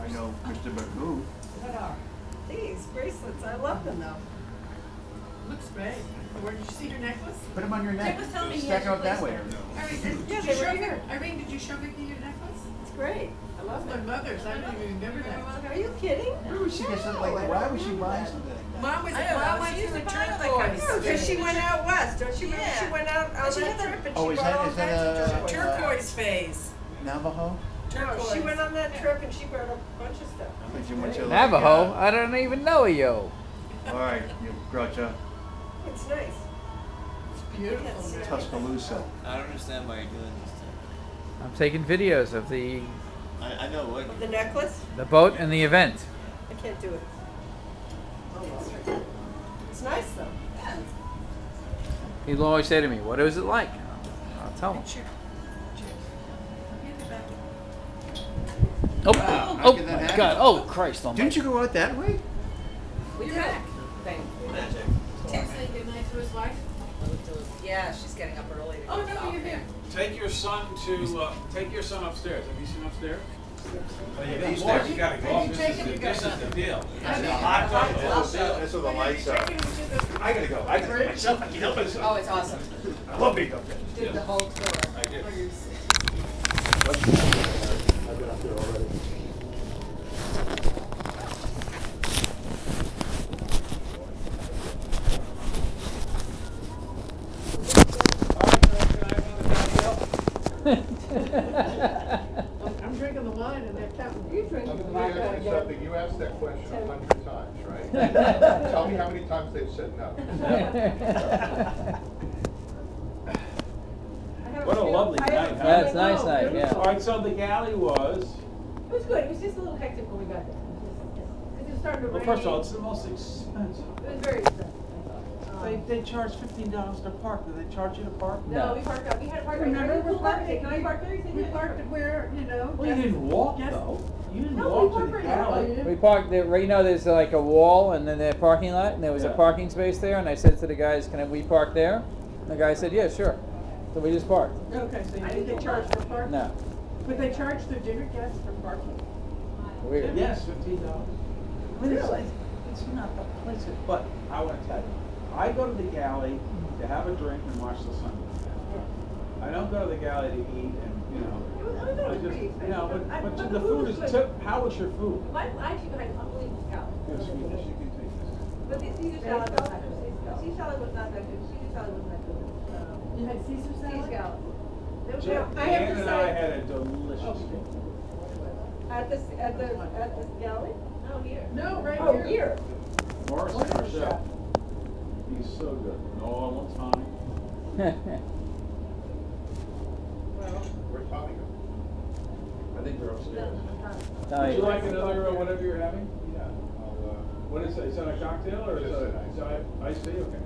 I know Mr. Magoo. What are these bracelets? I love them though. Looks great. Where did you see her necklace? Put them on your neck. Jim was telling me he Stack had it up that way. Irene, Yeah, did they you were show here. Irene, did you show Vicky your necklace? It's great. I love My them. mother's. I don't even remember that. Are you kidding? Where would she get something like that? Why would she buy something like that? Mom was I don't know. went She used to to a buy all that kind of turquoise. stuff. Because she went out west. Don't you remember? Yeah. She went out on She that had the- trip and Oh, she is bought that- all is that kinds of turquoise. Turquoise phase. Navajo? No, she went on that trip and she brought a bunch of stuff. But you went to Navajo? I don't even know yo. All right, you groucho. It's nice. It's beautiful. Tuscaloosa. I don't understand why you're doing this. I'm taking videos of the I know what. The necklace? boat and the event. I can't do it. It's nice though. He'll always say to me, "What is it like?" I'll tell him. Oh, Wow, oh how could that my happen? God! Oh Christ! Oh Didn't you go out that way? You're back. Thank you. Magic. Tim saying goodnight to his wife. Yeah, she's getting up early. To Oh go no, golfing. you're here. Take your son upstairs. Have you seen upstairs? He's Boy, there. you gotta go. Have you This taken is your the deal. Have It's you- a hot dog. That's where the lights are. I gotta go. I did it myself. I can't help it. Oh, it's awesome. I love being up there. Did the whole tour. I did. I've been up there already. I'm drinking the wine and they're counting. You drinking the Let me wine? ask you something. You asked that question 100 times, right? Tell me how many times they've said no. What a lovely night, huh? That's nice night. Yeah. All right, so the galley was, It was good. It was just a little hectic when we got there. Because it was starting to well, rain. first of all, it's the most expensive. It was very expensive, I thought. They charge $15 to park. Do they charge you to park? No, we parked out. We had to park right Remember, there. we parked Can I park there? He said, We yeah, parked it where, you know. Well, you didn't walk though. You didn't No, we walk parked to the right there. galley. We parked there. Right now, there's like a wall and then the parking lot, and there was a Yeah. parking space there. And I said to the guys, "Can we park there?" And the guy said, "Yeah, sure." So we just parked. Okay, so you I think they didn't charge know for parking? No, But they charge their dinner guests for parking? weird. Yes, $15. I mean, it's not the place, but I want to tell you, I go to the galley to have a drink and watch the sun go down. I don't go to the galley to eat and, you know, I just, you know, but the food is how was your food? I actually had unbelievable salad. Yes, you can take this. But the Caesar salad was not good. Caesar salad was not that good. Caesar salad was not good. You had Caesar Caesar salad? salad. There was Jan I have to and I say, had a delicious meal. At the galley? no, here. No, right Oh, here. here. Morris Wonderful Marshall. chef. He's so good. And all at one time. Where's Tommy go? I think they're upstairs. No, Would you you- like another whatever you're having? Yeah, I'll, What is it? Is that a cocktail or is Just it an iced tea? Okay.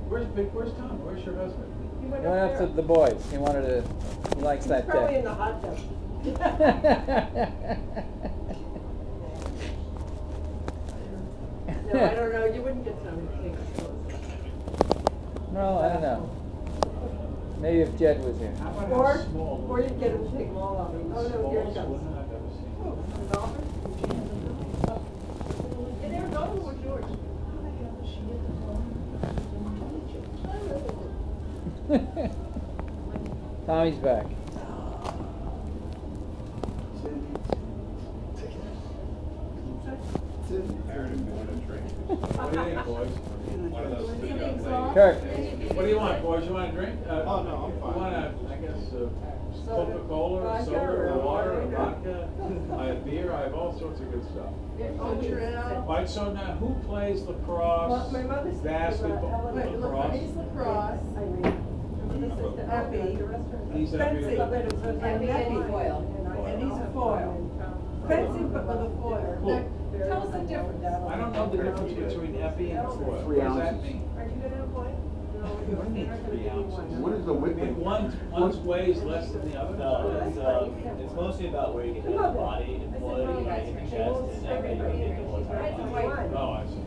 Where's Tom? Where's your husband? He went He went up to the boys. He wanted to. He likes that Probably in day. the hot tub. No, I don't know. You wouldn't get some things. Well, I don't know. Maybe if Jed was here. How about Or, a small or you'd get him to take them all off. Oh no, here it comes. one I've ever seen. The golfer? Yeah, they were going with George. Tommy's back. What do you think, boys? one of those. Kirk. What do you want, boys? You want a drink? Oh, no, I'm fine. You want I guess, Coca-Cola or soda or water or vodka? I have beer. I have all sorts of good stuff. Ginger ale. All right, so now who plays lacrosse, Well, my mother's basketball, Wait, lacrosse? he's lacrosse. Epi. He's Fencing, happy. but it's a And Epi. foil. And he's a foil. Fencing, but with a foil. Cool. Tell us the difference. I don't know the difference between epi and foil. 3 What does that ounces. mean? Are you gonna avoid? What do you mean 3 ounces? What is the I mean, whipping? one's weighs less than the other? No, it's mostly about where you get the body and blood, you get the chest, and every you get the whole entire body. Oh, I see.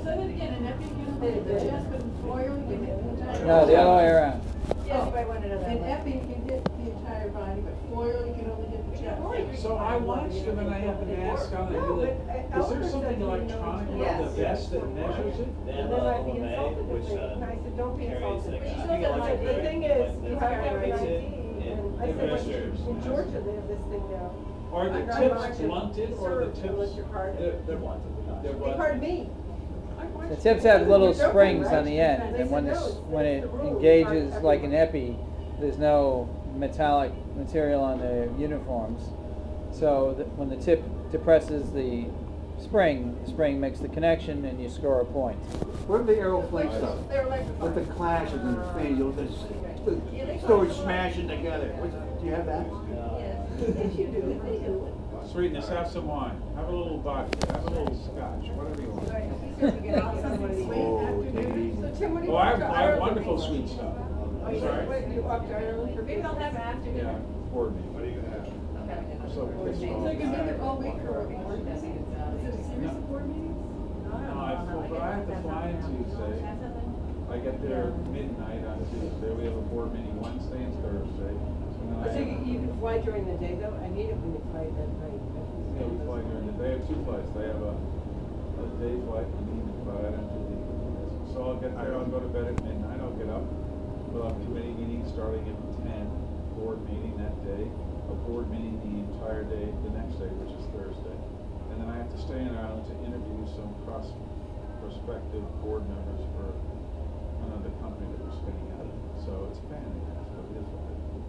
So then again, an Epi, you can hit the chest, but in foil, you can hit the entire. No, the other way around. Yes, you might want to know that. In Epi, you can hit the entire body, but foil, you can only hit the chest. So I watched them and I happened to ask on No, the, but is there something electronic on the vest that measures it? They And have then I'd be LMA, insulted which if they, and I said, don't be carries insulted. like But she a- said that, like, the thing is, you have to have an Carries ID. it, And I it said, well, registers. in Georgia, they have this thing now. Are the I got tips mine to blunted or serve the unless tips? you're carded. They're blunted. They're They blunted. card me. The tips have little You're joking, springs right? on the end, They and said, when no, this, it's when it the rule. engages Card like an everyone. epi, there's no metallic material on the uniforms. So that when the tip depresses the spring makes the connection, and you score a point. What are the Aeroflake stuff? They're electrified. With the clashes and the fan, you'll just, the storage smashing together. Do you have that? Yes, you do, they do. Sweetness, have some wine, have a little vodka, have a little scotch, whatever you want. Right, he said to get out somebody. Oh, Dave. So Tim, what do you Oh, I want have, to I have Ireland wonderful for? sweet stuff. Oh, I'm you sorry? wait, you walk to Ireland for? Maybe they'll have after Yeah, board meeting. What are you gonna have? I'm so pissed So off. you can make it all week or a week? Is it a series of board meetings? No, but I have to fly in Tuesday. I get there midnight on Tuesday. We have a board meeting Wednesday and Thursday. And then I So have- you can fly during the day though? I need it when you fly that night. Yeah, we fly during the day. They have two flights. They have a day flight and an evening flight. I don't do the evening. So I'll get there, I'll go to bed at midnight, I'll get up. We'll have committee meetings starting at 10, board meeting that day, a board meeting the entire day, the next day, which is Thursday. And then I have to stay in Ireland to interview some prospective board members for another company that we're spinning out of. So it's a pain in the ass, but it is what it is.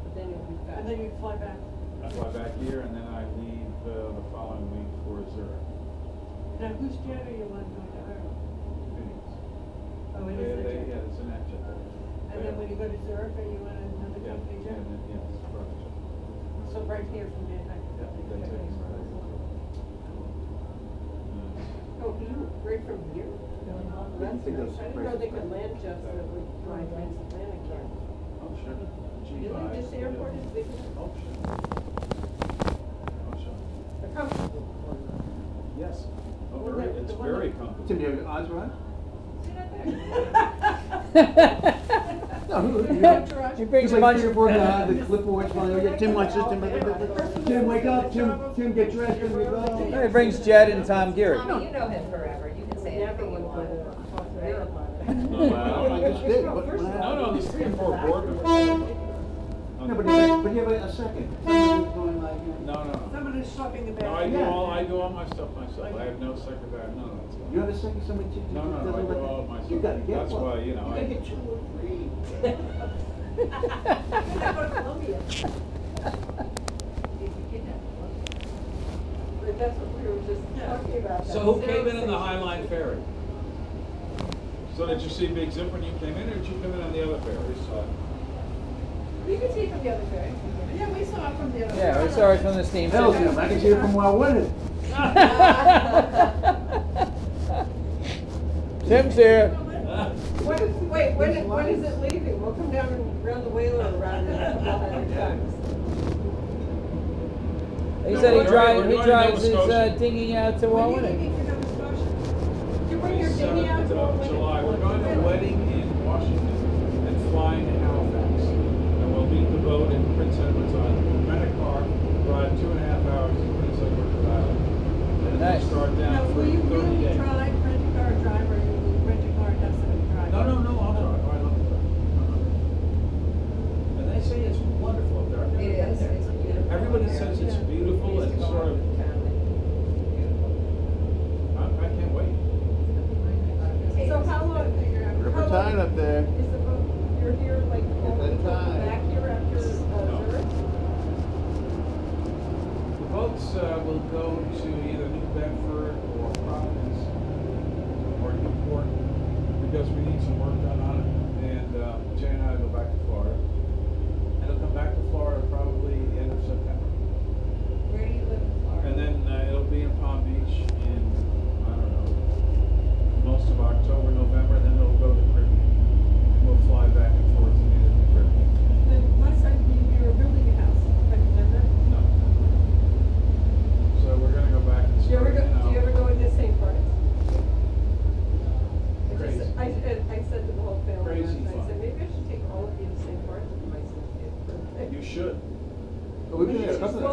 But then you'll be back. And then you fly back. I fly back here and then I leave the following week for Zurich. Now, whose jet are you on going to Ireland? Phoenix. Oh, it is the jet. Yeah, it's an action. And then when you go to Zurich, are you on another Yeah, company jet? yeah, it's a private jet. So right here from there. Yeah, they take us right Oh, you, right from here? That's think nice. that's I didn't know they could land jets that would fly transatlantic here. Oh, sure. You think this airport is big enough? Oh, sure. Oh, sure. They're comfortable. Yes. Oh, Well, very, the it's one very that- comfortable. Tim, do you have entourage? See that there? No, He brings a like bunch three or of. four guys, the clipboards, flying. Yeah, Tim likes this, Tim, wake up, Tim, get dressed, and we go. He brings Jed and Tom Geary. Tommy, you know him forever, you can say Never anything you would go want. to talk to Europe on it. Oh, wow. I just did. What No, happened? no, there's 3 or 4 board members. No, but you have a second. Somebody's going like, No, no. Somebody's swapping the No, I bag. do all my stuff myself. I have no secretary, no, no. it's fine. You have a second, somebody to No, no, no, I do all of my You stuff. gotta get That's one. why, you know, You gotta I- get 2 or 3. Go to Columbia. But that's what we were just talking about. So who came in the High Line ferry? So did you see Big Zip when you came in, or did you come in on the other ferry? You can see it from the other side. Yeah, we saw it from the other. Yeah, we saw it from the steam Hell, system. Tim, I can see it from where I wanted. Tim's here. When is it leaving? We'll come down and round the whaler around and come out every time. He No, said we're he going to drives his Nova Scotia. dinghy out to When are you Walworth. leaving for Nova Scotia? You bring your dinghy out to 27th of July. We're going to a wedding in Washington and flying to Halifax. And we'll meet the boat in Prince Edward's Island. Rent a car, drive 2.5 hours to Prince Edward's Island. And then Nice. start Now, down will for you 30 really days. drive, rent a car driver, or you will rent a car and have somebody drive? No, I'll drive. I love to drive. And they say it's wonderful up there. I've never It been is, there. it's beautiful. Everybody says it's beautiful and sort of, I can't wait. So how long? River Tide up there. Is the boat, you're here like, At that time. back here after Zurich? The boats will go to either New Bedford or Providence or Newport because we need some work done on it. And Jay and I go back to Florida. And it'll come back to Florida probably the end of September. Where do you live in Florida? And then it'll be in Palm Beach in, I don't know, most of October, November, then it'll go to the Caribbean. We'll fly back and forth to either the Caribbean. Then last time you were building a house, remember? No. So we're gonna go back and Do you ever start, go, do you ever go into St. Bart's? Crazy. I said to the whole family, Crazy I fun. said, maybe I should take all of you to St. Bart's for my 60th birthday. You should.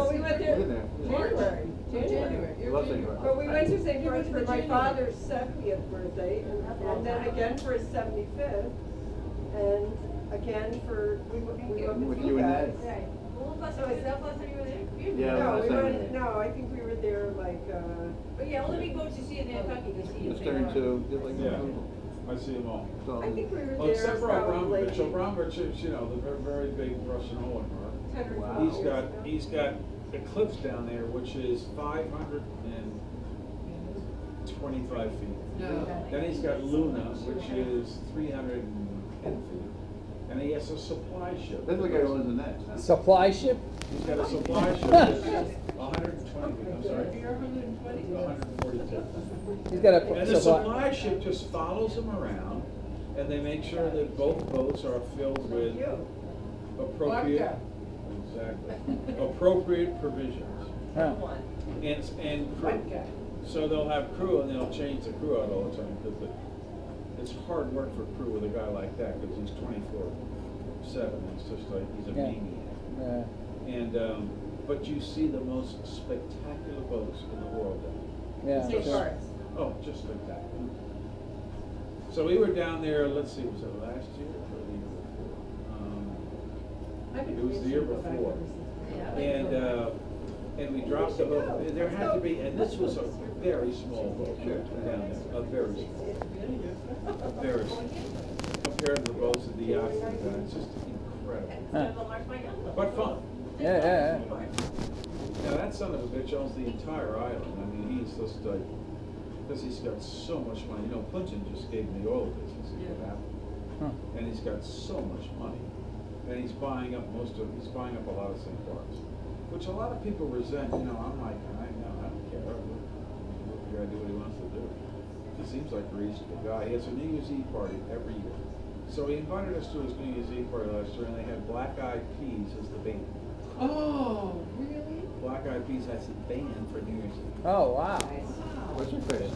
No, we went there Been there. January. January. Love January. But we went to St. You George went for to my January. father's 70th birthday, and then again for his 75th, and again for, we went With with you you and guys. Ed. Right. Well, plus, so is that plus you were there? Yeah, No, we we were went, there. no, I think we were there like, But yeah, only big boats you see in Nantucket, you see in Just St. turned Lawrence. to, did like. Yeah. I see them all. So, I think we were Well, there except for probably Abramovich. Abramovich is, you know, the very, very big Russian oligarch. 10 or Wow. 12 years ago. He's got Eclipse down there, which is 525 feet. No. Then he's got Luna, which is 310 feet. And he has a supply ship. that's the guy who owns the net. huh? Supply ship? He's got a supply ship that's 120 feet, I'm sorry, You're 120. 142. He's got And a the supply. supply ship just follows him around, and they make sure that both boats are filled with appropriate, Vodka. exactly, appropriate provisions. Huh. And crew. Vodka. So they'll have crew, and they'll change the crew out all the time, because it's hard work for crew with a guy like that, because he's 24/7. It's just like, he's a Yeah. maniac. Yeah. And, but you see the most spectacular boats in the world down there. Yeah. St. sure. Lawrence. Oh, just spectacular. So we were down there, let's see, was it last year or the year before? I've been It was the year itching to go back before. ever since. And we dropped the boat, there had to be, and this was a very small boat down there, a very small, very small, compared to the boats at the yachts and that, it's just incredible, Huh. but fun. Yeah, yeah, Now, that son of a bitch owns the entire island. I mean, he's just like, because he's got so much money. You know, Clinton just gave him the oil business, is what happened. Huh. And he's got so much money. And he's buying up a lot of St. Bart's, which a lot of people resent. You know, I'm like, I don't care. The guy do what he wants to do. He seems like a reasonable guy. He has a New Year's Eve party every year. So he invited us to his New Year's Eve party last year, and they had Black Eyed Peas as the band. Oh, really? Black Eyed Peas has a band for New Year's Eve. Oh, wow. What's your face?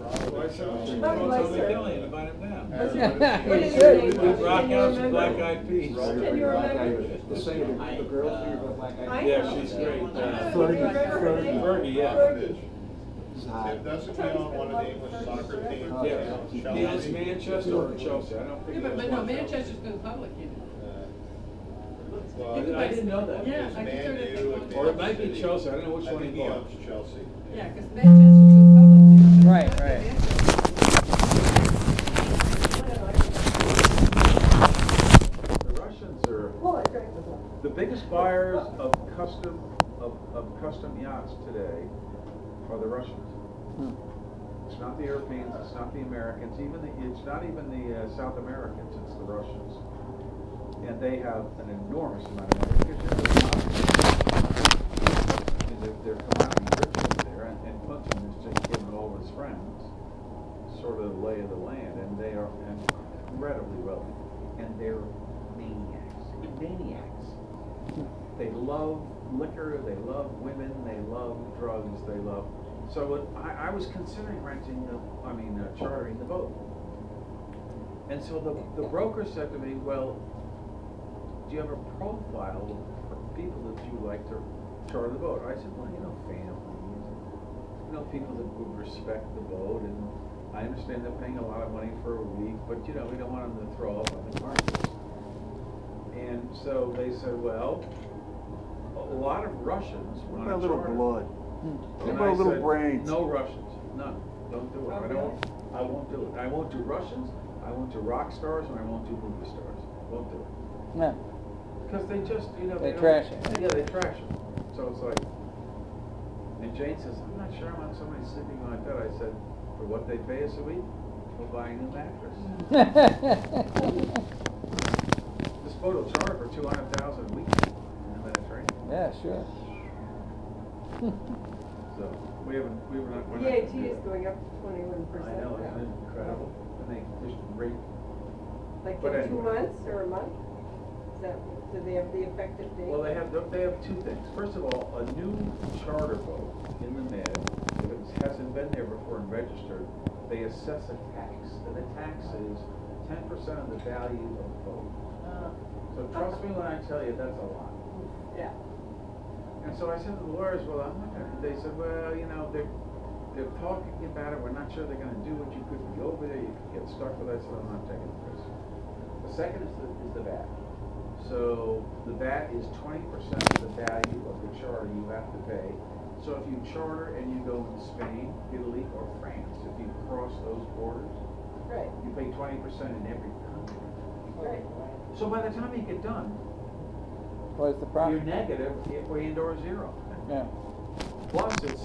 So I said, we should Probably call like Tony Sir. Kelly and invite him down. What is Yeah. his Sure. name? We'd rock Can you out some remember? Black Eyed Peas. Can you remember? The singer, the girl singer of Black Eyed I Peas. Yeah, know. she's great. Can you remember her name? Fergie, yeah. Fergie. This is hot. Tim, doesn't he own one of the English soccer teams? Oh, Yeah, Chelsea? yeah, it's Manchester or Chelsea, I don't Yeah, think. but there's no, one. Manchester's been public, you know. Well, I didn't know that. Yeah, There's I Man consider it U one. and Or it might be City. Chelsea, I don't know which I one think he he bought. owns Chelsea. Yeah, because Manchester's been public, you know. Right, right. The Russians are Oh, I drank this one. the biggest buyers of custom yachts today are the Russians. Hmm. It's not the Europeans, it's not the Americans, it's not even the South Americans, it's the Russians. And they have an enormous amount of money because they're commodity rich over there, and Clinton is just giving all of his friends sort of the lay of the land, and they are incredibly wealthy, and they're maniacs. They love liquor, they love women, they love drugs, they love. So I was considering chartering the boat. And so the broker said to me, well, do you have a profile of people that you like to charter the boat? I said, well, families, people that would respect the boat, and I understand they're paying a lot of money for a week, but we don't want them to throw up on the carcass. And so they said, well, a lot of Russians What want about a to little charter. blood? And What about I a little said, brains? no Russians, none. Don't do it. I won't do it. I won't do Russians. I won't do rock stars, and I won't do movie stars. Won't do it. Yeah. Because they just, They don't- trash it. Yeah, they trash it. So it's like, and Jane says, I'm not sure I want somebody sleeping on my bed. I said, for what they pay us a week, we'll buy a new mattress. This boat will charter for $200,000 a week in the Mediterranean. Yeah, sure. So we're not. VAT is going up to 21%. I know, isn't it incredible? And they just rate. Like But in 2 anyway. months or a month? Is that, do they have the effective date? Well, they have two things. First of all, a new charter boat in the Med, if it hasn't been there before and registered, they assess a tax, and the tax is 10% of the value of the boat. So So trust me when I tell you, that's a lot. Yeah. And so I said to the lawyers, well, I'm not gonna, they said, well, you know, they're talking about it, we're not sure they're gonna do it, you could be over there, you could get stuck with it, I said, I'm not taking the risk. The second is the VAT. So the VAT is 20% of the value of the charter you have to pay. So if you charter and you go into Spain, Italy, or France, if you cross those borders, Right. you pay 20% in every country. Right. So by the time you get done, What's the you're problem? negative or zero. Yeah. Plus, it's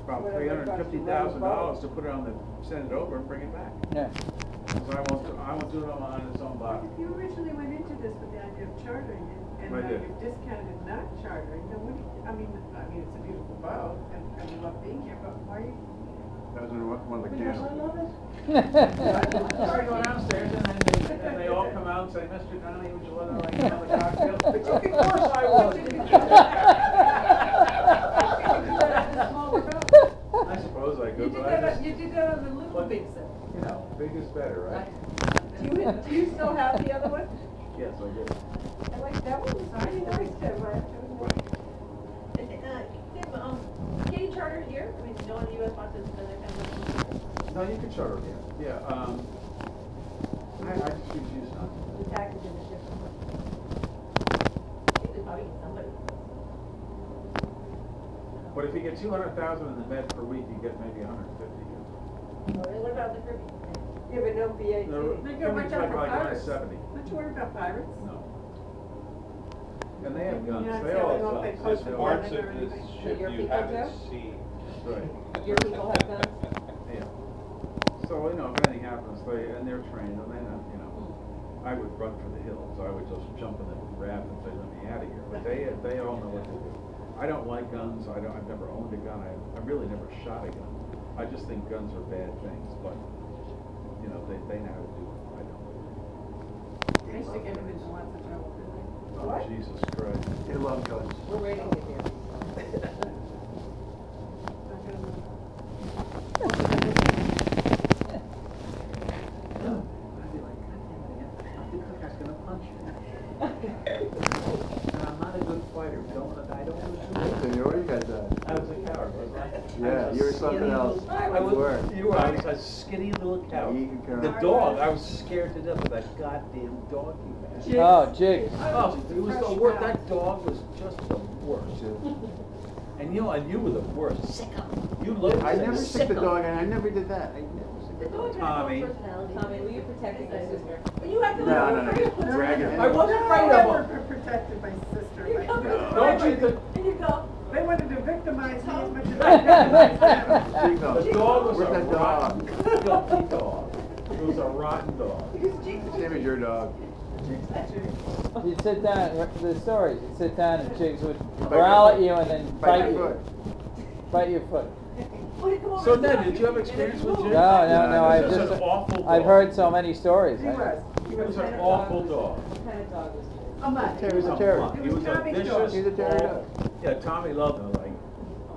about Whatever it costs to $350,000 to put it on the, send it over and bring it back. Yeah. So I won't do it on its own But body. if you originally went into this with the idea of chartering and I now did. you've discounted not chartering, then what do you, I mean, it's a beautiful boat and we love being here, but why are you? That was one of the Because I candles. love it. So I go downstairs and they all come out and say, Mr. Donnie, would you let us like another cocktail? But of course I would. I suppose I You could, did but I that, just, you did that on the little But- big set. you know, big is better, right? Do you still have the other one? Yes, I do. I like that one, it's pretty nice, Tim. Tim, can you charter here? I mean, no one in the US wants to spend their kind of. No, you can charter, yeah. I just choose not to. The taxes in the different. You could probably get somebody. But if you get 200,000 in the Med per week, you get maybe 150. What about the Caribbean? Yeah, but no VAT. No, They go watch out like for pirates. 170. Don't you worry about pirates. No. And they have guns. Yeah, They so all they won't have pay guns. close The to parts water of or this anything. ship Your you people haven't do? seen. Right. Your people have guns? Yeah. So, you know, if anything happens, and they're trained, and they know, you know, I would run for the hills. I would just jump in the raft and say, let me out of here. But they all know what to do. I don't like guns. I've never owned a gun. I really never shot a gun. I just think guns are bad things, but, you know, they know how to do it. I don't. They used to get them into lots of trouble, didn't they? Oh, What? Jesus Christ. They love guns. We're waiting to hear. Not gonna move. I'd be like, God damn it, I think the guy's gonna punch you. And I'm not a good fighter. I don't want to do it. You already got that. I was a coward, wasn't I? Yeah, you were something else. I You were. You were. I was a skinny little coward. Yeah, you can count. The dog, I was scared to death of that goddamn dog you had. Oh, Jigs. Oh, it was the worst. That dog was just the worst. And you know, and you were the worst. Sick of him. You looked I never sick sick the of dog, him. and I never did that. I never sick The the dog dog. has Tommy. no personality. Tommy, will you protect my sister? But you have to. No, just dragging him. I wasn't afraid No, of I him. never protected my sister. You like come that. Don't you think? And you go. They wanted to victimize me as much as I victimized them. Big dog. The dog was Where's a that rotten, dog? filthy dog. It was a rotten dog. Same as your dog. You'd sit down, the stories, you'd sit down and Jigs would Bite growl your at you foot. and then Bite bite your you. foot. Bite your foot. So Ned, did you have experience with Jim? No, I've This is just, an awful dog. I've heard so many stories. He was. He was an awful dog. What kind of dog was it? A mutt. He was a terrier. mutt. It He was was a Tommy's vicious dog. He's a terrier dog. Yeah, Tommy loved him, like,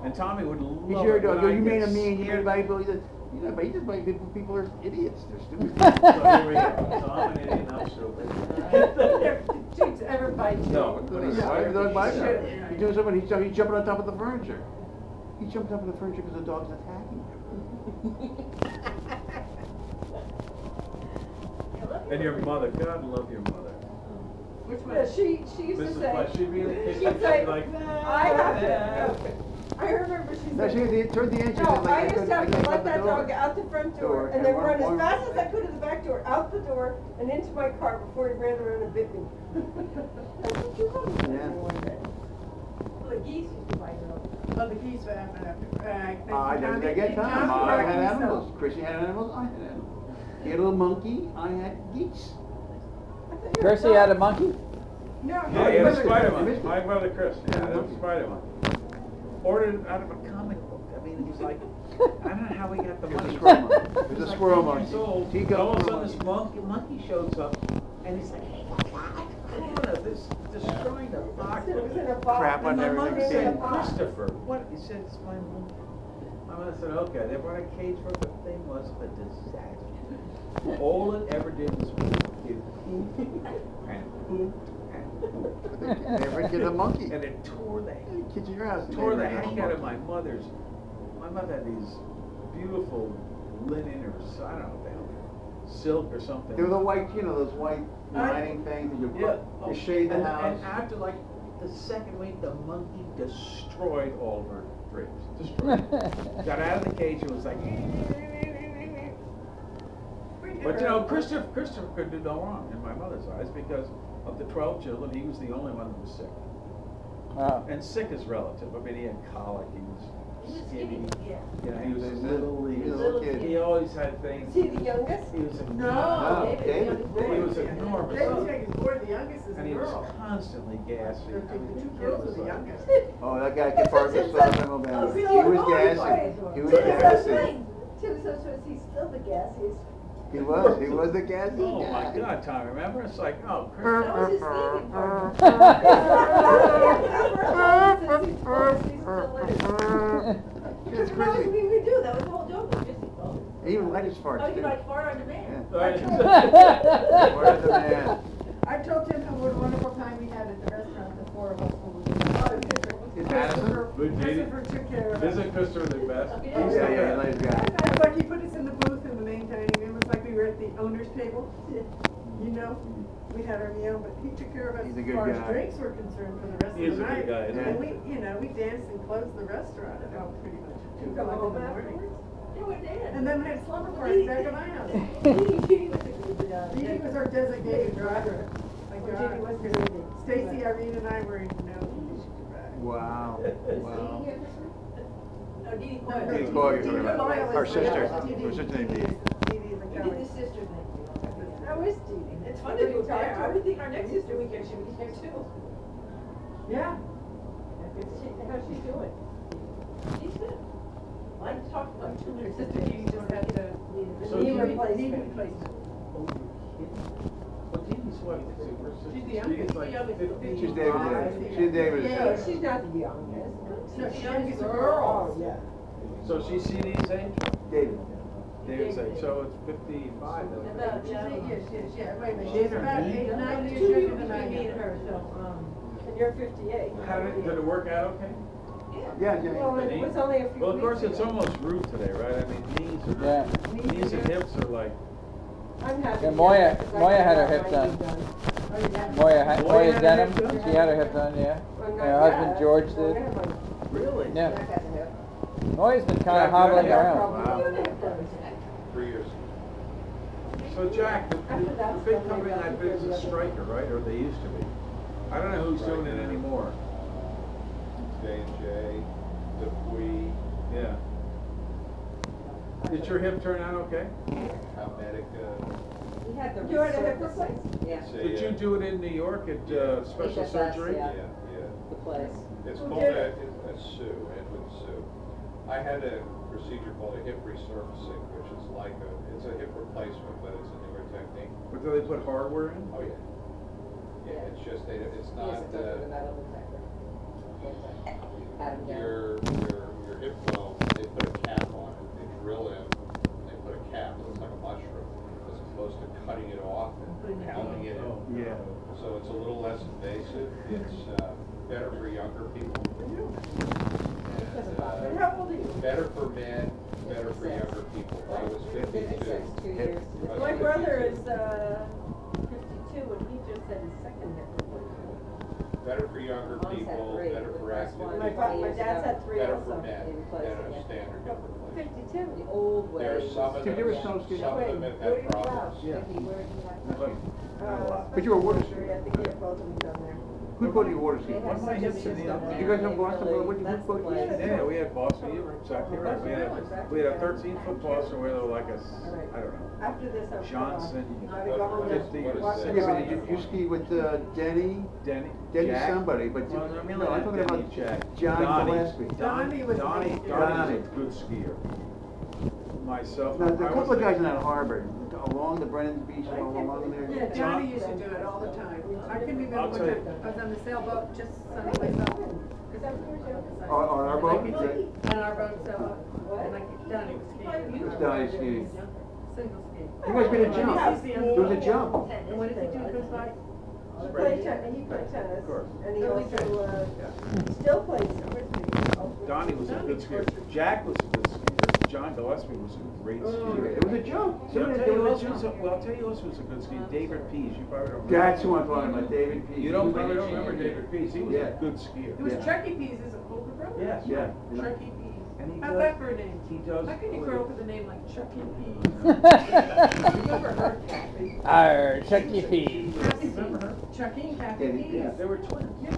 and Tommy would love He's your it dog. when I You made get him mean. He scared. would bite people. He said, you know, but he just bite people. People are idiots. They're stupid. So here we go. So I'm an idiot and I'm stupid. Did you ever bite you? No. Why did the dog bite him? Shit. He's doing something. He's jumping on top of the furniture. He's jumping on top of the furniture because the dog's attacking him. And your mother, God love your mother. Which one? Yeah, she used to Mrs. say. Bush, she'd be in the kitchen, She'd she'd say, be like, I have to. I remember she No, said. she turned the engine. No, and, I like, used to have to couldn't let shut the that door. dog out the front door and then one- run as one- fast as I could to the back door, out the door, and into my car before he ran around and bit me. I said, "You probably bit me Yeah. one day." Well, the geese used to bite her. Oh, the geese were having I didn't get time. I had animals. Chrissy had animals. I had animals. He had a little monkey. I had geese. Chrissy had a monkey? No, yeah, he had a missed it. spider You monkey. missed it. My brother Chris, Yeah, yeah, monkey. a spider monkey. Ordered it out of a comic book. I mean, it was like, I don't know how he got the It was money. a squirrel monkey. It was He a was like squirrel 10 years monkey. old. He got All of a squirrel sudden, this monkey shows up, and he's like, hey, what's that? This destroying the box. It was in a box. Crap on And my everything. mother In a said, box. Christopher, what? He said, it's my monkey. My mother said, okay. They brought a cage for it. The thing was a disaster. All it ever did was did boom and boom and boom. Never get a monkey. And it tore the Kids in your house. tore the never get a heck out of monkey. my mother's. My mother had these beautiful linen or I don't know what the hell, silk or something. They were the white, you know, those white lining things that you Yeah. put, you shade the house. And after like the second week, the monkey destroyed all of her drapes. Destroyed. Got out of the cage and was like. But you know, Christopher could do no wrong in my mother's eyes because of the 12 children, he was the only one that was sick. Wow. And sick is relative. I mean, he had colic, he was skinny. Yeah. You know, he was He was little. a little kid. He always had things. Is he the youngest? He was a No, David. David. He was enormous. David's youngest boy, the youngest is a And he was girl. constantly gassy. The I mean, two the kid girls was are the like- youngest. Oh, that guy could park his stuff in Alabama. Oh, He so was oh, gassy. boy. He was Tim is so gassy. sweet. Tim is so sweet. He's still the gassiest. He was the gassy Oh guy. my God, Tom! Remember? It's like, oh, That Chris. was his sleeping partner. It's That's what crazy. we do. That was the whole joke. We just He even liked his farts Oh, you too. like fart on demand? Yeah. Where's the man? I told Tim what a wonderful time we had at the restaurant, the four of us when we were In Madison? Christopher took care of us. Isn't Christopher the best? Yeah, yeah, nice guy. It's like he put us in the booth in the main dining room. It was like we were at the owner's table. You know, we had our meal, but he took care of us He's a as good far as guy. drinks were concerned for the rest He of is the a good night. guy, isn't And he? we, we danced and closed the restaurant at pretty much at 2 You come o'clock in home the morning. afterwards? Yeah, we did. And then we had slumber parties back at my house. Dee was a good Dee was our designated driver. Thank Well, God. Dee was good. Stacy, Irene, and I were in no condition to drive. Wow. Wow. No, Dee Dee No, Coyle. Dee Coyle, you're Dee talking about. Coyle Her is- sister. Dee Her sister named Dee. Dee is a You did Kelly. the sister thing. How is Dee Dee? It's fun to go there. I would think our next sister weekend should be there too. Yeah. How's she doing? She's good. I talked about two Her minutes. sister Dee Dee just had to. So knee Dee- replacement. Oh, you're kidding. Well, Dee Dee's what? She's the She's youngest. like She's the youngest. 55. She's David's. She's David's. Yeah, she's not the youngest. No, She's she's the youngest girl. Oh, yeah. So she's CD's age? David. David's age, so it's 55 then. About, She's 8 years, yeah, wait a minute, She's she's about me. 8, 9 years Two younger years than I between me am. and her, so, And you're 58. Did it work out okay? Yeah, Well, yeah. it was only a few Well, of course, weeks it's ago. almost rude today, right? I mean, Yeah. knees and hips are like, I'm happy. Yeah, Moya- because I Moya got had her my hip knee done. Oh, you have- Moya Moya Moya had Denham, her hip done? she had her hip done, yeah. Well, And not her husband yet. George Well, I did. have my- really? Yeah. I got the hip. Moya's been kind Jack, of hobbling you had a hip around. Wow. 3 years. So Jack, the After that, big somebody company got I to bet is do a the- striker, right? Or they used to be. I don't know who's doing it anymore. J&J, Dupuy, Yeah. Did your hip turn out okay? Medica. He had the You had a hip resurface. replacement? Yeah. Did you do it in New York at special HFS, surgery? yeah. Yeah. The place. It's Who called did a it? Sue, Edwin Sue. I had a procedure called a hip resurfacing, which is like it's a hip replacement, but it's a newer technique. But do they put hardware in? Oh, yeah. Yeah, it's just, it's Yes, not, it's over the metal detector. Adam down. your hip well, they put a cap on it, they drill in, and they put a cap, it looks like a mushroom, as opposed to cutting it off and pounding it Oh, in. yeah. So it's a little less invasive, it's better for younger people. And, And how old are you? better for men, better for younger people. I was 52. 2 years. I was My 52. brother is 52 and he just had his second hip replacement. Better for younger Mom's had people, 3. better The for first active one, people. my dad's had 3 Better also. for men, He replaced than it, a yeah. standard hip replacement. 52, the old way. There are some of Did you them, ever snow ski? some of them have had problems. Yeah. Where did he have But not a lot. But you were a water surgery? I think he had both of them done there. Who put your water ski? They One have of my such a hips in the system other- there. Did you guys know They Boston? really- What did you that's put? the place. Yeah, we had Boston, you were exactly right. We had a 13-foot Boston where they were like a, I don't know, After this, I was Johnson, I would go home and 50 or watch 60. the Yeah, but dog. you skied with Denny? Denny, Denny Jack. somebody, but Well, I mean, no, I'm like talking Denny, about Jack. Johnny Donnie. Gillespie. Donnie was a Donnie good skier. was Donnie. a good skier. Myself, Now, I there are a couple was of guys in that harbor, along the Brennan Beach, along Yeah, there. Johnny used to do it all the time. I can remember I'll when tell you. I was on the sailboat just someplace up. On our boat? On our boat, so, and like Donnie was skiing. It's Donnie skiing. So single ski. There must be a jump. There There was a jump. And what does he do, Chris Mike? He played tennis, he played tennis, Of course. and he Early also, Yeah. still plays frisbee. Donnie was a good skier. Jack was a good skier. John Gillespie was a great skier. It was a jump. I'll Somebody tell did you a else jump. was a, well, I'll tell you else was a good skier. David Pease. You probably don't remember. That's who I'm talking about, David Pease. You don't probably don't remember David Pease. He was Yeah. a good skier. It was Yeah. Chucky Pease, his older brother? Yes. Yeah. Chucky Pease. And he How's does- that for a name? He does. How can you grow up with a name like Chucky Pease? Arr, You never heard Kathy. Chucky P. Kathy Remember her? Pease. Chucky and Kathy Yeah, Pease. yeah. They were twins.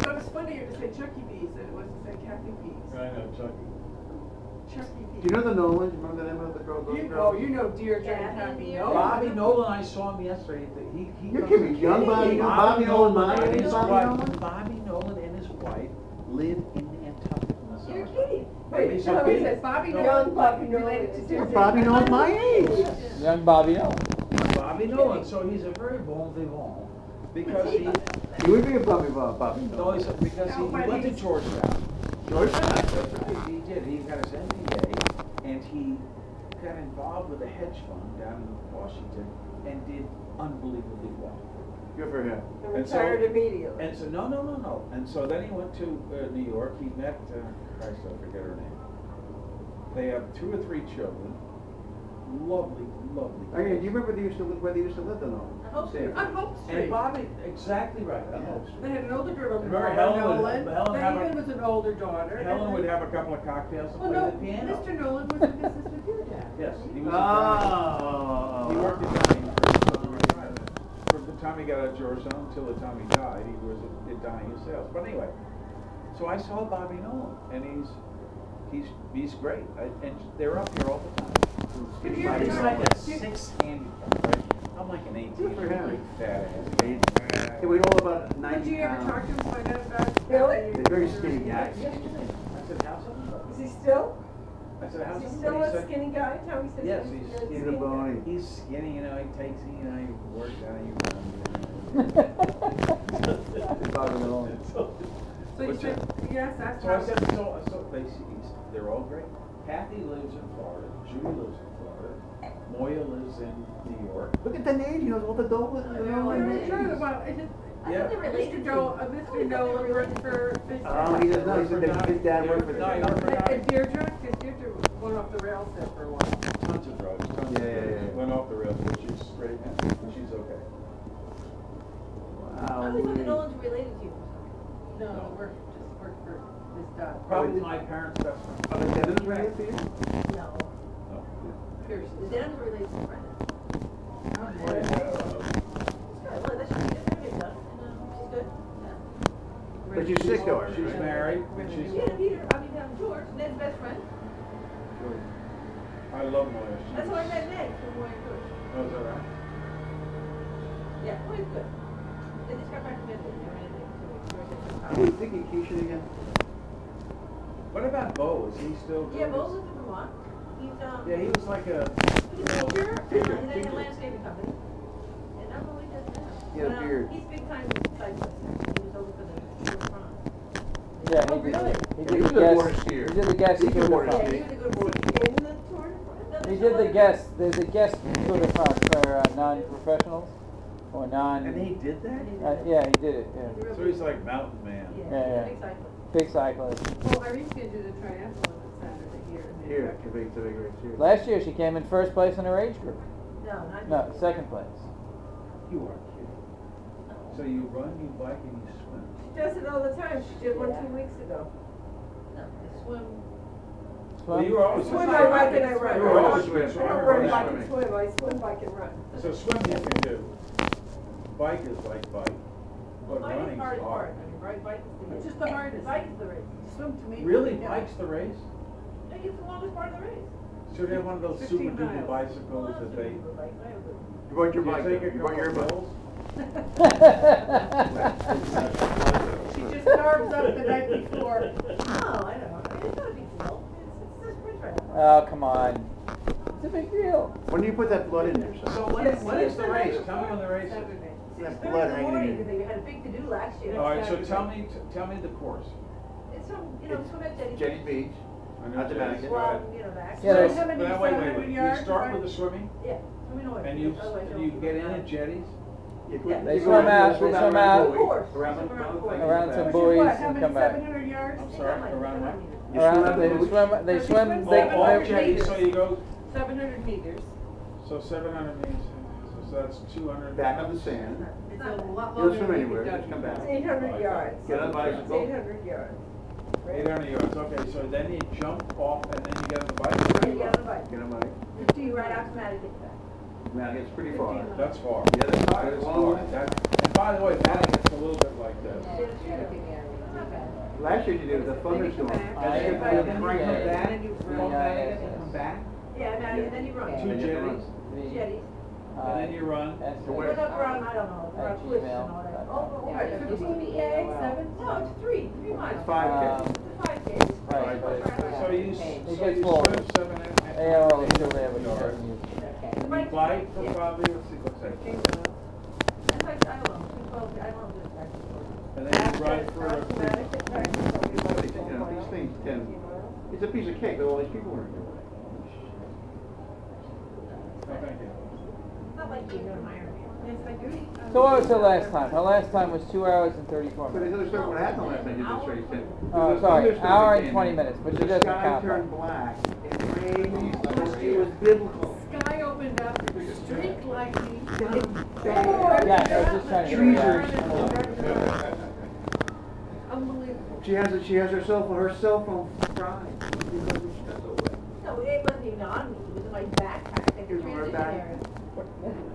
So it's funnier to say Chucky Pease than it was to say Kathy Pease. I know, Chucky. Chucky Pease. Do you know the Nolans? Remember the name of the girl? Those You girls? know, you know Deirdre Yeah, and Kathy. Deirdre. No. Bobby Nolan, I saw him yesterday. He You're comes- kidding me. Young Bobby Nolan. Bobby Nolan, my and age, his Bobby wife, Nolan? Bobby Nolan and his wife live in Nantucket in the You're summer. kidding. Wait, He's so a he big- said Bobby no. Nolan, Young Bobby related to Nolan. Deirdre. Bobby Nolan's my age. Young Bobby Nolan. Bobby Nolan, so he's a very bon vivant because he, He would be a Bobby Bobby no, Nolan. because he went to Georgetown. Georgetown? That's right, he did. He got his MBA and he got involved with a hedge fund down in Washington and did unbelievably well. Good for him. And And so- retired immediately. And so, no. And so then he went to New York. He met, Christ, I forget her name. They have 2 or 3 children. Lovely. Okay, do you remember where they used to live the Nolans? I hope so. On Hope And Street. Bobby, exactly right. on Yeah. Hope Street. They had an older girl, Remember Helen would- Nolan. Helen have Then a- was an older daughter. Helen would have a couple of cocktails and Well, play no, the piano. Mr. Nolan was in business with your dad. Yes, he was. A Oh. He worked at Donnie for his retirement. From the time he got out of Georgetown until the time he died, he was at Donnie sales. But anyway, so I saw Bobby Nolan, and he's great. And they're up here all the time. Did you He's ever like talk- a 6 handicap, right? I'm like an 18. Good for him. Big fat ass. They weighed all about Did 90 you ever talk pounds. to him, find out about? Really? They're very skinny guys. I said, how's it? Is he still? I said, how's Is it? he still He a said, skinny guy? Tommy says Yes, he's he's a He's a skinny guy. bony. He's skinny, he takes, he works out, he Bobby Nolan. runs. So you What's said, that? yes, that's So I how. said, they're all great. Kathy lives in Florida, Judy lives in Florida, Moya lives in New York. Look at the names, he knows all the Nolan names. Yeah. Mr. Nolan worked for. Oh, he doesn't know, he said that his dad worked for No, he worked for the And Deirdre, because Deirdre went off the rails there for a while. Tons of drugs, tons of Yeah. drugs. Went off the rails, but she's straight now, she's okay. I Wow. always thought the Nolans were related to you. No, worked for his dad. Probably my parents' best friend. Are the Dennis related to you? No. No. Pierce. The Denhams were related to Brenda. Moya, It's good. Well, that should be good. She's done. She's good. Yeah. But you're sick though, She's right? married, and she's, She and Peter, George, Ned's best friend. I love Moya. That's how I met Ned from Moya and George. Oh, is that right? Yeah, Moya's good. They just got back together. They were anything. So George Hey, had thinking Keisha again? What about Bo? Is he still? Yeah, doing Bo this? lives in Vermont. He's, Yeah, he was like a. he's a teacher Teacher, in a teacher. landscaping company. And I don't know what he does now. He had a But, beard. He's big time cyclist. He was over for the Tour de France. Yeah, Oh, really? he He did was the a water guest. He skier. did the guest He's a Tour de water Yeah, France. he was a good boy. In the Tour de France? He did the guest. There's a guest Tour de France for non-professionals or non. And he did that? Yeah, he did it. Yeah. So he's like mountain man. Yeah. Big cyclist. Big cyclist. Well, Irene's gonna do the triathlon on Saturday here. in Here, Nantucket. it's a big race here. Last year she came in first place in her age group. No, not No, second place. You are kidding. So you run, you bike, and you swim. She does it all the time. She did one 2 weeks ago. No, they swim. Well, you were always. Swim, I bike, and I run. You were always swimming. I don't run, bike, and swim. I swim, bike, and run. So swim you can do. Bike is like bike. But Bike is running's hard part. hard. I mean, bike is the. It's just the hardest. Bike is the race. Swim to me. Really? yeah. Bike's the race? No, it's the longest part of the race. So they have one of those 15 super duper miles. bicycles that they. You brought your You bike, take a you brought your couple bike. She just carves up the night before. Oh, I know. I mean, it's not a big deal. It's a sprint race. Oh, come on. It's a big deal. When do you put that blood in there, son? So when is the race? Tell me when the race is. Saturday. That 6:30 blood in the hanging morning, in. because they had a big to-do last year. All right, so tell me the course. It's from, swim at Jetty. Jetty Beach. I know Not the jetties. mannequin. Well, you know, the Yeah, actual. there's- How many, But wait, 700 you yards? start with the swimming, Yeah, swimming away. and you Otherwise and you don't get go in down. at jetties. You Yeah. They you swim around- out- you swim they swim around out- the buoy, Course. around Swim the around buoy, Around back. some Which is buoys what, how and many, come back. 700 yards? I'm sorry, around what? You Around, swim they around the buoy. swim, they So you swim, swim they, Oh, all 700 jetties, meters. so you go, 700 meters. so 700 meters, so that's 200. Back on the sand. It's a lot You'll longer swim than anywhere, we could just come do. back. It's 800 yards. Get on a It's bicycle. 800 yards. 800 yards, okay, so then you jump off and then you get on the bike? Then you get on the bike. Get on bike. Do you ride automatic at that? Now, it's pretty far. That's far. Yeah, that's far. That is It's a long far. way. And by the way, Maddie gets a little bit like this. Last year you did the thunderstorm. I- You I- crank yeah. it back, Yeah. fall back, and come back. Yeah, and then you run. Two And then you have to run. jetties, Jetties. and then you run. To where? Run up around, I don't know, At around cliffs and all that. gmail.com. Right, 15K, 7, no, it's 3 miles. It's 5K. Um, It's 5K. Right, but it's- So you, It so gets you full. swim 700 ARO is still there, but he yards. doesn't use it. You bike for probably, let's see, what's that? It's like, I don't know, 12, I don't do it practice. And then you ride for a Automatic at practice, so we want to You know, these things tend, it's a piece of cake, but all these people are in it. Oh, thank you. Not like you go to Ironman. Yes, I do. So what was her last time? Her last time was 2 hours and 34 But I minutes. understand what happened last time you did this race. There Oh, was a sorry, thunderstorm hour that and came 20 in. minutes, but she The doesn't sky count that. turned black, it rained, it was biblical. Sky opened up, streak lightning. Yeah, I was just trying to get a reaction. Unbelievable. She has her cell phone fried. No, it wasn't even on me, it was in my backpack, like It the was in her transition back. area.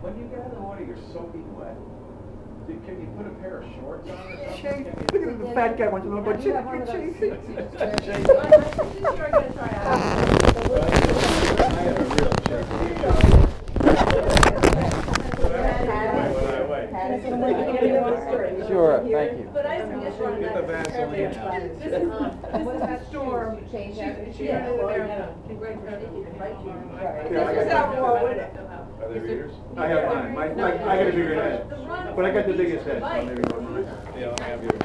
When you get in the water, you're soaking wet. Can you put a pair of shorts on or something? Shane, Can you- look at the fat guy wants to know about You have one of those chicken. suits. This year I'm gonna try out. I had a real check. Sure, thank you. But I didn't just run Get the that. Vaseline out. This is a storm. Change She- that. she Yeah, ran well, there. yeah. Right. Yeah, I This is got- how war would it? Are they readers? I have mine, I got a bigger head, but I got the biggest head, so maybe go mine. Yeah, I have yours.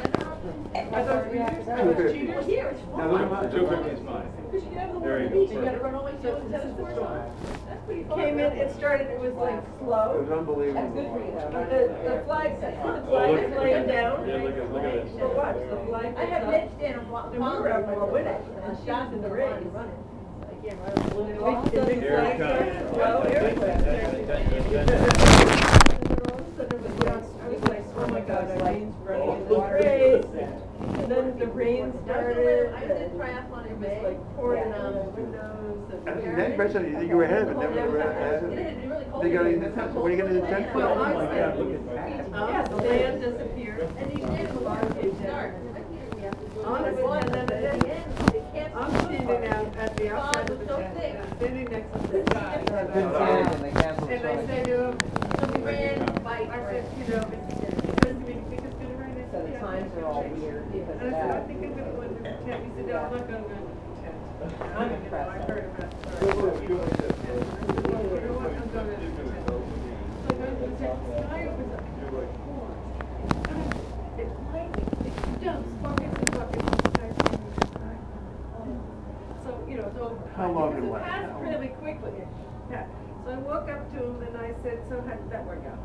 Are those readers? Are those 250. cheaters? Here, it's Now look at mine. 250 is mine. Because you can have the There one you on go, the beach, you perfect. gotta run all the way to the tennis court. That's pretty fun. Came in, it started, it was like It slow. was unbelievable. That's good for you though. The flag, the Oh, flag look. is laying down. Yeah, look at this. But watch, the flag I have is Mitch up. stand and And we were up there with it, and she was in the race. running. I can't run. The big Here flag it comes. started, well, everywhere. I was like, oh my God, the rain's running in the race. And then the rain started. I did triathlon in It was May. like pouring on the windows. And then, rest of it, you think you were ahead, but never were ahead. It had been really cold. They got in the tent, when are you getting in the tent? Well, I Oh my said, God, look at that. yeah, the land disappeared. And you stand in the water, you start. Honestly, and then At the end, they can't. I'm standing out at the outside of the tent, and I'm standing next to the guy. Couldn't see anything, they canceled And I swimming. say to him, So we ran, bike, I said, you know, do you think it's gonna rain? I So said, the "Yeah, times it's are gonna all change." weird because And of I said, I that. think I'm gonna go into the tent. He said, no, I'm not gonna go into the tent. I'm You know, impressed. I heard about the story. And I said, well, you know what, I'm going into the tent. So I go to the tent, the sky opens up. It's lightning, it dumps buckets and buckets of sky in the sky. So, you know, it's over. How long did it It last? passed really quickly. Yeah. So I walk up to him and I said, so how did that work out?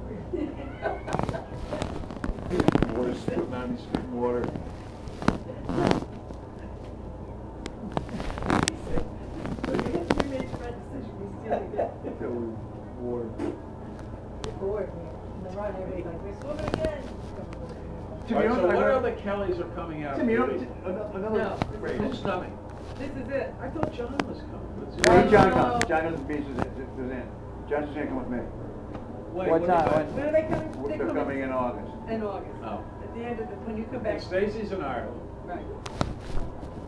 Water spitting on me, spitting water. So you made your right decision, we still need it. There was water. Bored. And the run, everybody's like, we're swimming again. To All be right, so honest, what I other Kellys are coming out? Tim, you know, movie? another No. race. Who's coming? This is it. I thought John was coming. When John comes, John goes to the beach, Suzanne. John's just gonna come with me. Wait, What time? about- When are they coming? They're coming in August. In August. Oh. At the end of the, when you come back. And Stacy's in Ireland, Right.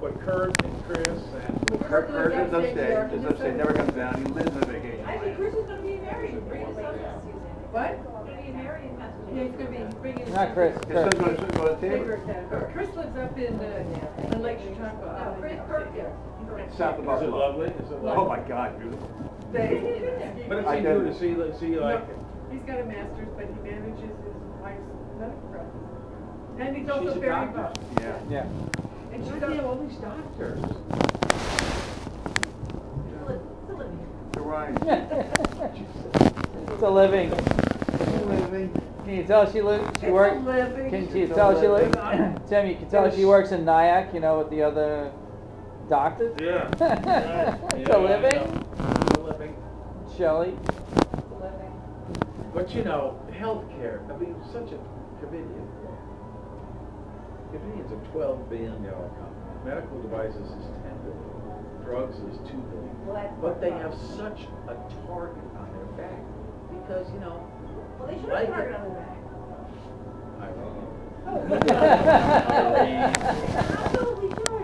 but Kurt and Chris and. Kurt lives upstate, never comes down, he lives on vacation. Actually, Chris is gonna be married, bring his son. What? Gonna be married in Yeah, he's Massachusetts. gonna be bringing. Not Chris, His son's Kurt. gonna go to Bigger Taylor, town. Chris lives up in Lake Chautauqua. No, Chris Kirk, yeah. south of Is it Buffalo. lovely? Is it lovely? Oh my God, beautiful. But it's I easy to did. see like, He's got a master's, but he manages his wife's medical practice. And he's also she's a very doctor. good. Yeah. Yeah. And she's Why do you have also, all these doctors? right. It's a living. Living. Can you tell she works? Can you tell she lives? Tim, you can tell she works in Nyack, you know, with the other doctors. Yeah. It's a living. It's a living. Shelley. But you know, healthcare, I mean, such a Covidien. Covidien's a $12 billion company. Medical devices is $10 billion. Drugs is $2 billion. But they have such a target on their back because, you know, Well, they should have a target on their back. I don't know. Absolutely sure.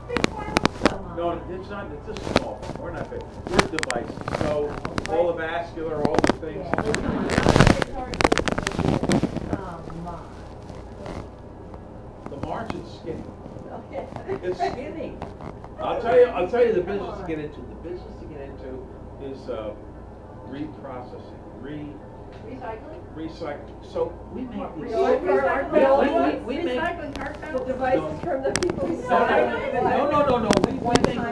Big pharma. No, it's not, it's a small one. We're not big. We're devices. So all the vascular, all the things. The march is skinny. It's skinny. I'll tell you the business to get into. The business to get into is reprocessing, recycling. So we make these. We make devices from the people who No.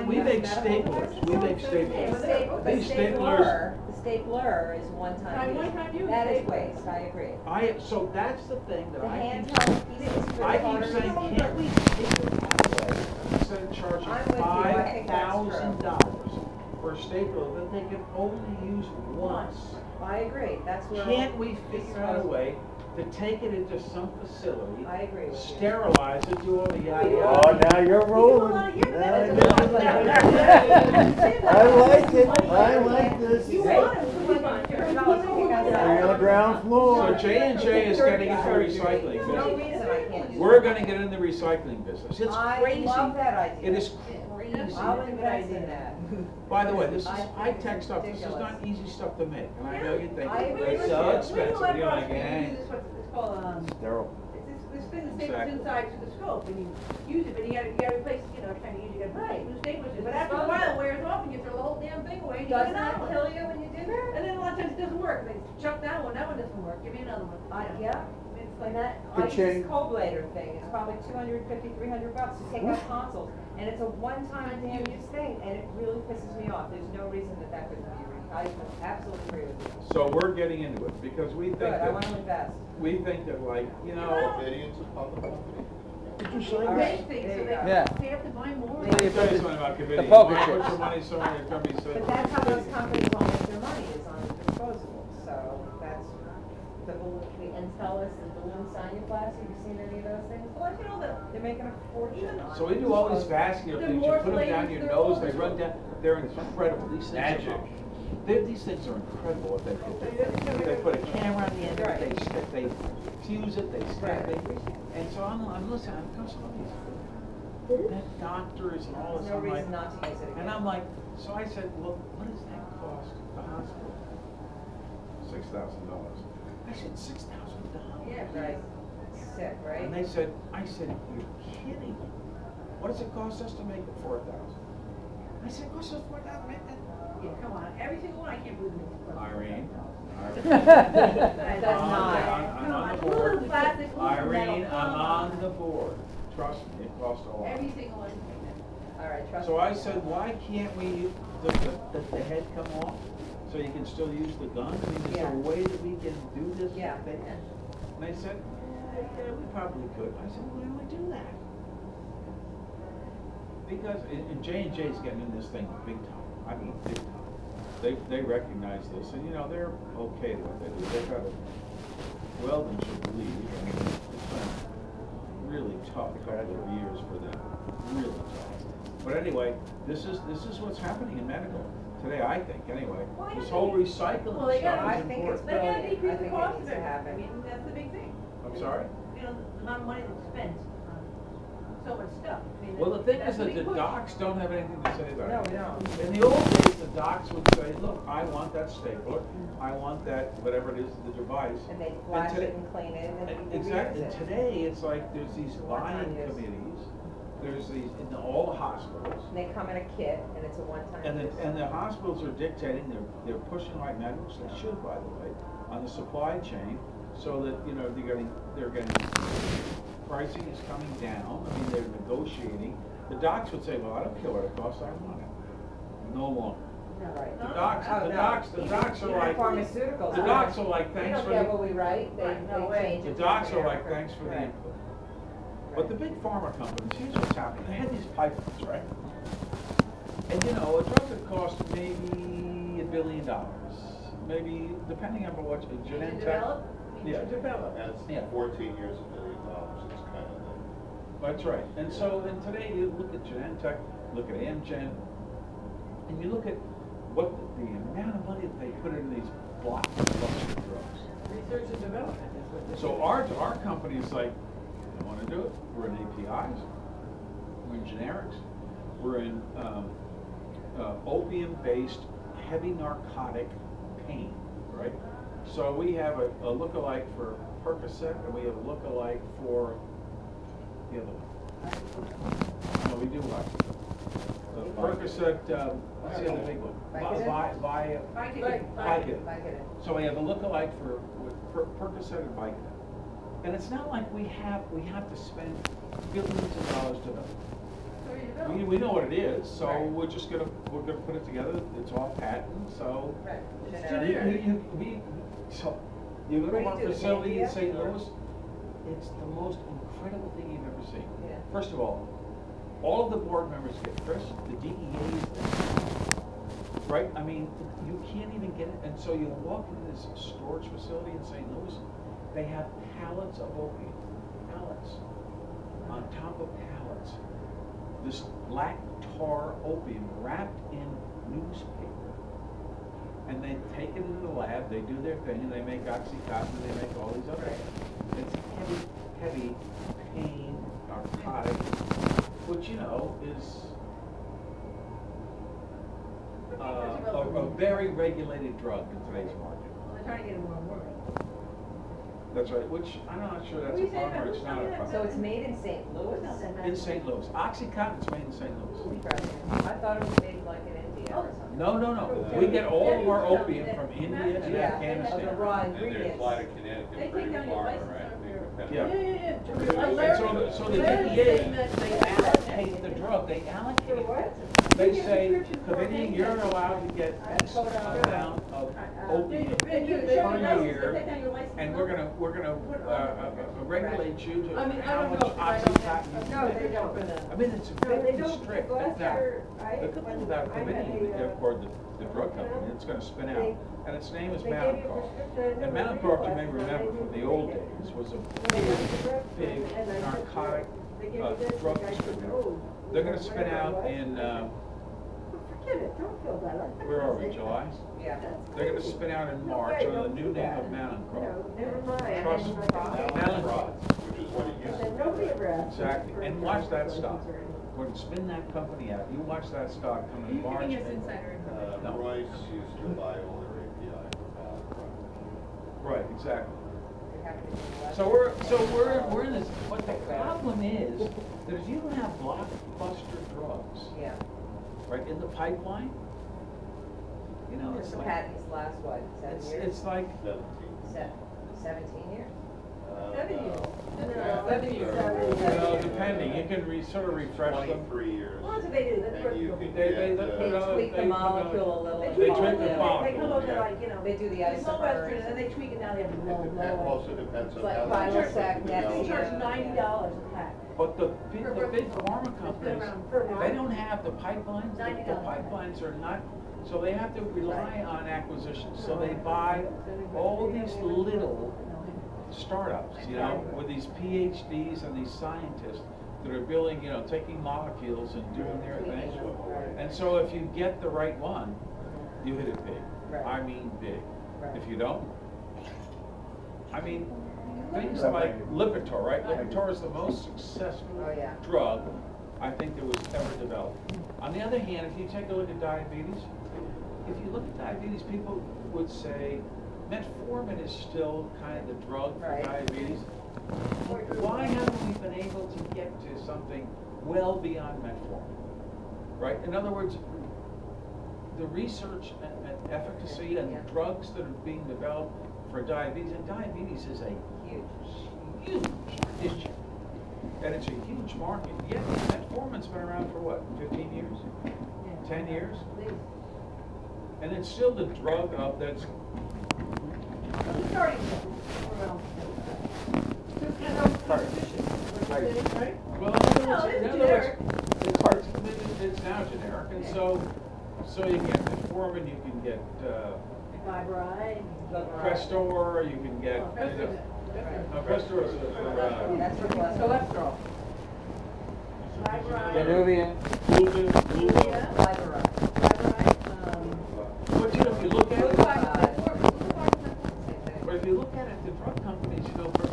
We make staplers. We make staplers. These staplers. The stapler is one-time use. That is waste, I agree. So that's the thing that The I keep handheld piece is for I the keep saying, can't we take it that way instead of charging I'm with you. I think that's $5,000 for a stapler that they can only use once? I agree, that's where. Can't we figure out a way to take it into some facility, I agree with you. sterilize it, do all the yada Oh, yada? now you're rolling. Well, yeah, but Now that's you're- I like it. I like this. You want it, we want it. You're on the ground So floor. J&J is getting into recycling There's no business. reason I can't use it. We're gonna get in the recycling business. It's I crazy. love that idea. It is crazy. I'll invest in that. By the way, this is I think high-tech it's stuff. This is ridiculous. not easy stuff to make. And I know you think I agree it's with so you. expensive. You're like, eh. It's called, Sterile. this thing that staples Exactly. inside to the scope, and you use it, but you gotta replace, you know, trying to use, you gotta Right. new staples. But after a while, it wears off, and you throw the whole damn thing away, and you get Doesn't another that one. kill you when you do that? And then a lot of times it doesn't work, they chuck that one doesn't work, give me another one. Yeah. It's And like, that, Good I use chain. this cold blader thing, it's probably $250, $300 to take out consoles, and it's a one-time damn use thing, and it really pisses me off, there's no reason that couldn't be I absolutely agree with you. So we're getting into it because we think Good, I want to that, invest. we think that like, you know, VID000's a public company. Did you sign All this? right. big things, there so you they, go. Yeah. they have to buy more. Yeah. let me tell you something about Covidien. The poker You wanna chips. put your money somewhere, your company says. But that's how those companies all make their money, is on disposables, so that's the Entellus and balloon sinuplasty, have you seen any of those things? Well, you know, They're making a fortune on. So we do all these vascular The things, you more put them down flames, your the nose, more- they run down, they're incredible, these things are. These things are incredible what they can do. They put a camera on the end of it, they stick, they fuse it, they stick it. And so I'm listening, I'm going, some of these, that doctors and all There's this, no I'm like, reason not to use it again. and I'm like, so I said, well, what does that cost the hospital? $6,000. I said, $6,000? Yeah, right. Sick, right? And they said, I said, you're kidding. What does it cost us to make it 4,000? I said, it costs us 4,000 to make that? Yeah, come on, every single one, I can't believe it. Irene. That's not. I'm on the Come on, board. little plastic, little metal, Irene, come I'm on. on the board. Trust me, it costs a lot. Every single one. All right, trust So me. I said, why can't we, the head come off so you can still use the gun? I mean, is there a Yeah. way that we can do this? Yeah. And they said, yeah, we probably could. I said, why don't we do that? Because, and J&J is getting in this thing big time. I mean, big time. They recognize this, and you know, they're okay with what they do. They've got a, Weldon should believe, I mean, it's been a really tough couple of years for them, really tough. But anyway, this is what's happening in medical today, I think, anyway. Well, This yeah, whole they- recycling well, they stuff gotta- is I think it's important. They gotta brilliant. decrease I the think it cost needs of to it, happen. I mean, that's the big thing. I'm sorry? You know, the amount of money that's spent on so much stuff. I mean, Well, the thing that's is a that big the push. docs don't have anything to say about it. No, we don't. In the old days, the docs would say, look, I want that stapler, I want that, whatever it is, the device. And they flash today- it and clean it and then people Exactly, reuse it. today, it's like, there's these One-time buying use. committees, there's these, in all the hospitals. And they come in a kit and it's a one-time use. And the hospitals are dictating, they're pushing right now, which they should, by the way, on the supply chain, so that, you know, they're getting, pricing is coming down, I mean, they're negotiating. The docs would say, well, I don't care what it costs, I want it. No longer. Right. The docs are like, Pharmaceuticals. the docs are like, They thanks don't for get what the, we write, they No way. change the it. docs are like, thanks for the Right. input. But the big pharma companies, here's what's happening, they had these pipelines, right? And you know, a drug that costs maybe $1 billion, maybe, depending on what, Genentech. develop? Yeah, develop. That's Yeah. 14 years, $1 billion, it's kind of the. That's right. And so, and today you look at Genentech, look at Amgen, and you look at what the amount of money that they put into these blockbuster drugs. Research and development is what this So is. our company is like, I don't want to do it. We're in APIs, we're in generics, we're in opium-based heavy narcotic pain, right? So we have a lookalike for Percocet, and we have a lookalike for the other one. No, we do like Percocet, what's the other big one? Vicodin. So we have a lookalike for Percocet and Vicodin. And it's not like we have to spend billions of dollars to develop. We know what it is, so Right. we're gonna put it together. It's all patent, so. Right. It's Generic. So you go to What do you one do, facility in India? St. Louis, it's the most incredible thing you've ever seen. Yeah. First of all of the board members get Chris, the DEAs, right? I mean, you can't even get it, and so you walk into this storage facility in St. Louis, they have pallets of opium, pallets, on top of pallets. This black tar opium wrapped in newspaper. And they take it into the lab, they do their thing, and they make Oxycontin, and they make all these other things. It's heavy pain, narcotic, which, you know, is a very regulated drug in today's market. Well, they're trying to get it more work. That's right, which I'm not sure that's a problem or it's not a problem. So it's made in St. Louis? In St. Louis. Oxycontin's made in St. Louis. I thought it was made like in India or something. No. We get all of our opium from India and Yeah, Afghanistan. of the raw And they ingredients. apply to Connecticut, They bring take the down your farmer, license right? on your- Yeah. Yeah. And so the DEA, they allocate the drug, they allocate it. They say, Covidian, you're allowed to get X amount of opium per year, and we're gonna regulate you to I mean, I how don't much know if I Oxycontin you No, can they take. don't. I mean, it's very strict. Now, the good thing about Covidian, or the drug company, it's gonna spin out, and its name is Mallinckrodt. And Mallinckrodt, you may remember from the old days, was a big narcotic drug distributor. They're gonna spin out in, Forget it, don't feel bad. where are we, July? Yeah. They're gonna spin out in March under the new name of Mallinckrodt. Never mind. Trust me. Mallinckrodt. Which is what it used to Then be. nobody ever asked. Exactly, and watch that stock. When you spin that company out, you watch that stock come in March. Giving us insider information. No. Royce used to buy all their API from Mallinckrodt. Right, exactly. They have to do less. So we're in this, but the problem is that if you don't have blockbuster drugs, Yeah. right, in the pipeline, you know, it's The like, patents last, what, 7 years? it's like, 17. 17 years? 7 years. No, 7 years. well, depending, you can sort of refresh them. 23 years. Well, that's what they do, that's And what. you could They- get, They tweak the molecule a little. They and They tweak tweak it, the they molecule, come up with yeah. like, you know. They do the it's low isomers. estrogen, and they tweak it down, they have to It blow, depends, blow. also depends on It's like how they Phylosac, develop Nexium. They it. charge $90 a pack. But the big pharma companies, around for now. they don't have the pipelines, the $90. pipelines are not, so they have to rely on acquisitions. So they buy all these little startups, you know, with these PhDs and these scientists that are building, you know, taking molecules and doing their thing. And so if you get the right one, you hit it big. Right. I mean big. Right. If you don't, I mean, things like Lipitor, right? Lipitor is the most successful Oh, yeah. drug I think that was ever developed. On the other hand, if you take a look at diabetes, if you look at diabetes, people would say metformin is still kind of the drug for Right. diabetes. Why haven't we been able to get to something well beyond metformin? Right? In other words, the research and efficacy and Yeah. drugs that are being developed for diabetes, and diabetes is a huge issue. And it's a huge market. Yet metformin's been around for what, 15 years? 10 years? And it's still the drug up that's, He's already, well, well, in No, other it's words, generic. it's now generic, and so you can get metformin, you can get, Vibride. Crestor, you can get, Crestor is That's for cholesterol. Danubian. Vibride. But you know, if you look at it, But but if you look at it, the drug companies, you know, for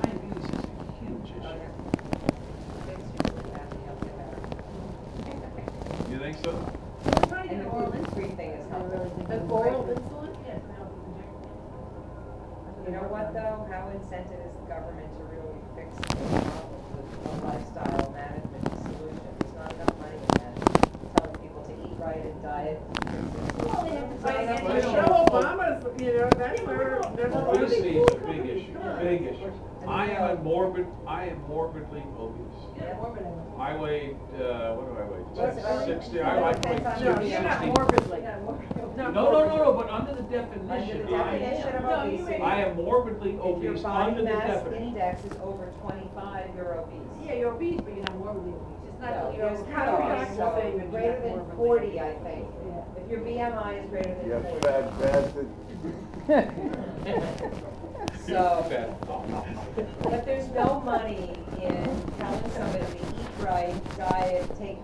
diabetes is a huge issue. You think so? And the gluten-free thing is helpful. The oral insulin? Yes. You know what though, how incented is the government to really fix the problems with a lifestyle management solution? There's not enough money in that, telling people to eat right and diet. Well, they have to try to get Michelle Obama's, you know, that's where, Obesity is a big issue, big issue. I am morbidly obese. Yeah, morbid. I weighed, what do I weigh? What's- 60, I like to weigh Depends on- no, 260. you're not morbidly. No, but under the Under the definition, definition of No, you obesity, I am morbidly if your obese body under the mass definition. index is over 25, you're obese. Yeah, you're obese, but you're not morbidly obese. It's not No, that you're there's obese. calories, Doctor so saying that you're greater not than morbidly 40, I think. Yeah. If your BMI is greater than Yeah, 40. So, Bad. but there's no money in telling somebody to eat right, diet, take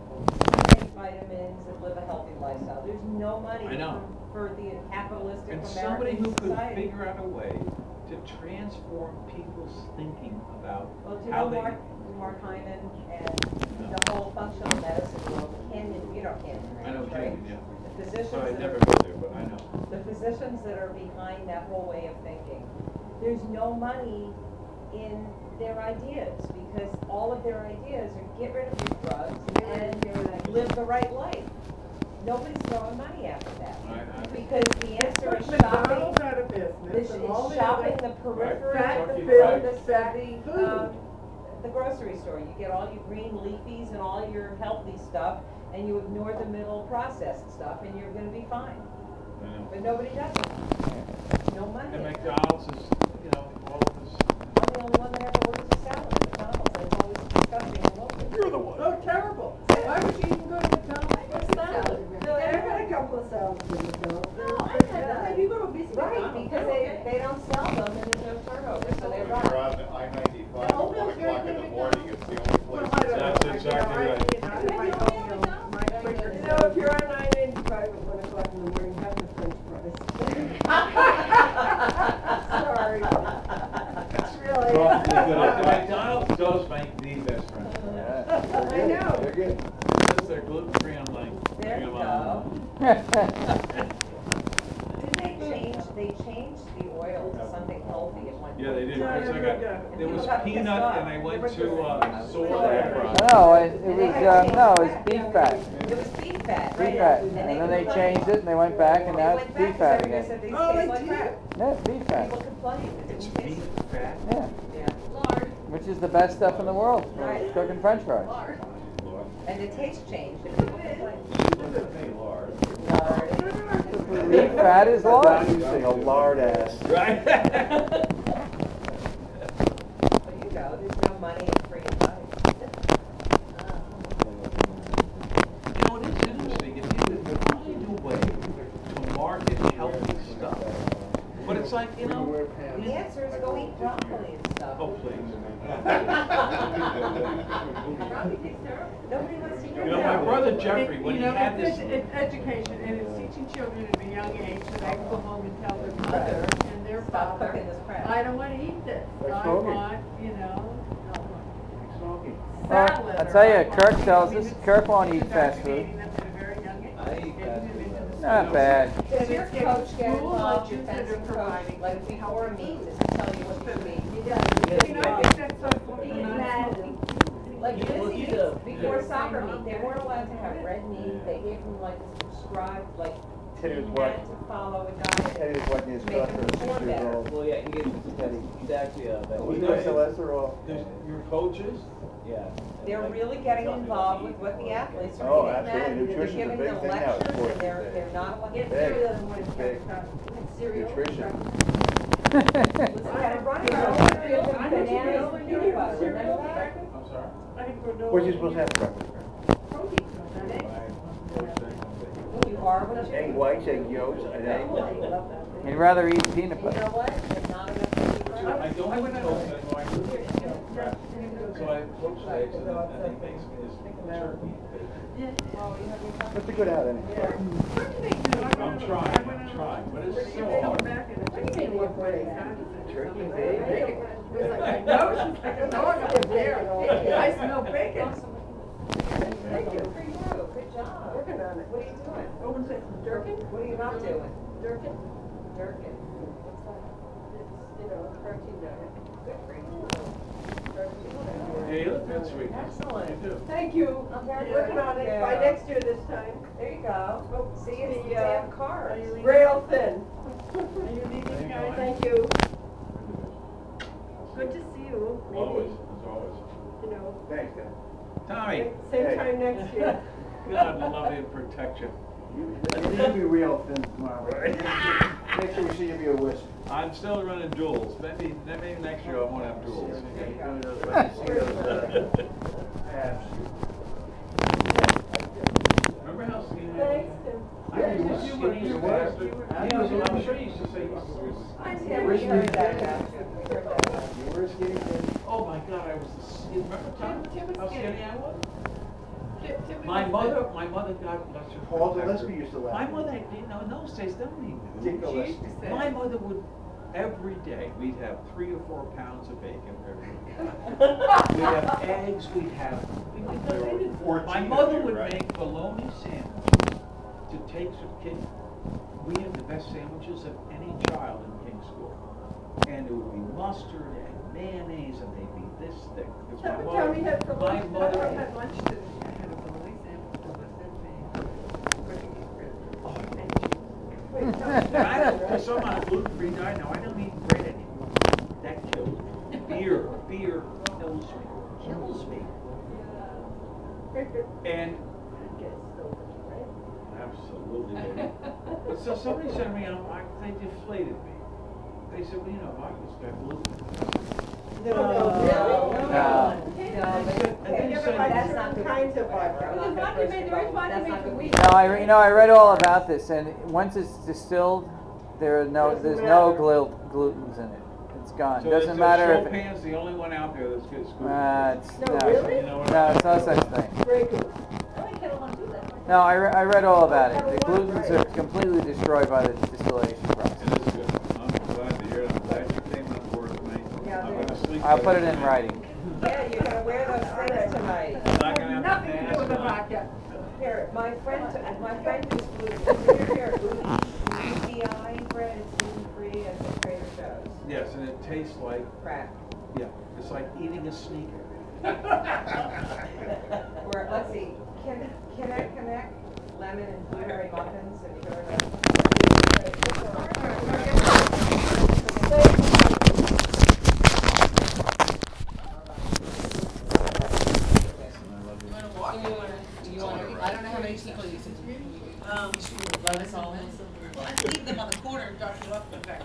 vitamins, and live a healthy lifestyle. There's no money I know. for the capitalistic And somebody American who could society. figure out a way to transform people's thinking about Well, do you how know they. Mark Hyman and the whole functional medicine world, Canyon, you know Canyon, I know right? Canyon, yeah. The physicians So I that never are- been there, but I know. the physicians that are behind that whole way of thinking, there's no money in their ideas, because all of their ideas are get rid of these drugs and live the right life. Nobody's throwing money after that, because the answer is Put shopping, McDonald's out of business this and is all the shopping other. the periphery Fat of the food, the, fat the, food. the grocery store. You get all your green leafies and all your healthy stuff, and you ignore the middle processed stuff, and you're gonna be fine. I know. But nobody does it. No money. And in it. McDonald's is, you know, all of this. I'm the only one that ever orders a salad at McDonald's, and it's always disgusting and local. You're the one. Oh, terrible. Why would you even go to McDonald's? Salad. I've had a couple of salads in McDonald's. No, I had that. If you go to obesity Right, McDonald's, because they don't sell them, and there's no turnover, so they When run. you're on the I-95 at 1 o'clock in the morning, it's the only Well, place. I don't know. That's I- exactly you know, right. I might go, you know, my quicker You know, if you're on 985 at 1 o'clock in the morning, have the French fries. Sorry. It's really. McDonald's does make the best french fries. I know. They're good. Because they're gluten-free, I'm like, There bring you 'em on. go. They changed the oil to something healthy at one point. Yeah, they did, No, because no, I no, got, no. there was People got peanut, pissed and they off. went They to, were soy just- No, it was beef fat. It was beef fat, Beef right? fat, and then they changed it, and they went back, and now it's beef fat Everybody again. said these Oh, taste they like do? crap. Yeah, it's beef fat. People complained, it It's didn't taste. beef fat. Yeah, Yeah, lard, which is the best stuff in the world for Right. cooking French fries. lard. and the taste changed, and people complained. Lard. Beef fat is lard. A lard ass. Right? Well, you go, there's no money in free advice. You know, it is interesting, if you could find a way to market healthy stuff. But it's like, you know, The answer is go eat broccoli and stuff. oh, please. Probably tastes terrible. Nobody wants to hear You know, my that. brother Jeffrey, when he You know, had it's this, it's education, and it's teaching children at a young age so they can go home and tell their mother and their Stop father, cooking this crap. I don't want to eat this. Like I smoking. want, you know, Smoking. Well, salad. I tell you, or I Kirk want- tells I mean, us it's- Kirk won't it's eat fast food. indoctrinating them at a very young age. I eat Getting fast them food. into the Not schools. bad. Does your It's getting coach get school involved, your lunches that are fencing coach, providing like before a meet, does he tell you what you should eat? You know, I think that's so Like Well, busy, either- before soccer meet, they weren't allowed to have red meat, they gave them like this prescribed, like he had to follow a diet Teddy was watching his to make him cholesterol at perform 6 years better. old. Well, yeah, he's actually We know cholesterol. There's your coaches, yeah. They're really getting involved with what the athletes are Oh, eating. absolutely. They're Nutrition's a giving big them thing now in lectures sports and they're these not allowed to Get get cereal in the morning, Big. cereal. Nutrition. running around, give them bananas and peanut butter, remember that? I'm sorry. I can go no. What's you supposed to have for breakfast? Protein. You are what you Egg eat. whites, egg yolks, an egg. He'd rather eat peanut You know butter. what? There's not enough to eat. I don't eat toast anymore. I really don't prep. So I poach eggs and then he makes me this turkey bacon. That's a good out anyway. I'm trying, but it's so hard. Turkey bacon. I smell bacon. Thank you. For you. Good job. Working on it. What are you doing? Open say, Durkin? What are you not doing? Durkin? Durkin. What's that? It's, you know, a protein diet. Good for you. Yeah, you look good, sweet. Excellent. You do. Thank you. I'm very Working on it. proud. By next year this time. There you go. See, it's the The, damn carbs. Rail thin. Are you leaving, guys? Thank you. Good to see you. Always, as always. You know, Thanks, guys. Tommy, same time next year. God love you and protect you. You'll be real thin tomorrow, right? Make sure we see you be a wisp. I'm still running duels. Maybe next year I won't have duels. Abs. Remember how skinny I Thanks, was? Tim. I was a skinny bastard. Yeah, I'm sure you used to say you was. Yeah, we heard that after. We heard that. You were a skinny kid. Oh my God, I was the skinny. Remember Tom? Tim was How skinny. skinny I was? Tim My mother, God bless her. Paul Gillespie used to laugh. My mother, you know, in those days, nobody Dick knew. Gillespie. My mother would, every day, we'd have 3 to 4 pounds of bacon every day. We'd have eggs, we'd have, my mother would make bologna sandwiches to take to kids. We had the best sandwiches of any child in King School. And it would be mustard and mayonnaise and they'd be this thick. Because my Tell me that for my lunch. mother, I had lunch today. I had a bologna sandwich with and I don't, because I'm on a gluten-free diet now, I don't eat bread anymore. That kills me. Beer kills me. And absolutely. So somebody said to me, they deflated me. They said, well, you know, vodka's got gluten. That's not kinds of vodka. No, I read all about this, and once it's distilled, there's no glutens in it. It's gone. So Doesn't matter if Chopin's the only one out there that's good gluten. Really? No, it's no such thing. Very good. No, I read all about it. The glutens are completely destroyed by the distillation process. It is good. I'm glad to hear it. I'm glad you came on board with me. I'm going to sleep. I'll put it in writing. Yeah, you're gonna wear those things tonight. I'm not going to have Nothing to do with the mask on. vodka. Here, my friend is gluten. Here, UDI bread is gluten-free at the Trader Joe's. Yes, and it tastes like, Crap. yeah, it's like eating a sneaker. Or, let's see, Connect, lemon and blueberry muffins and sugar. I don't know how many people use it. Let us all in. Well, I leave them on the corner and darken you up in the back.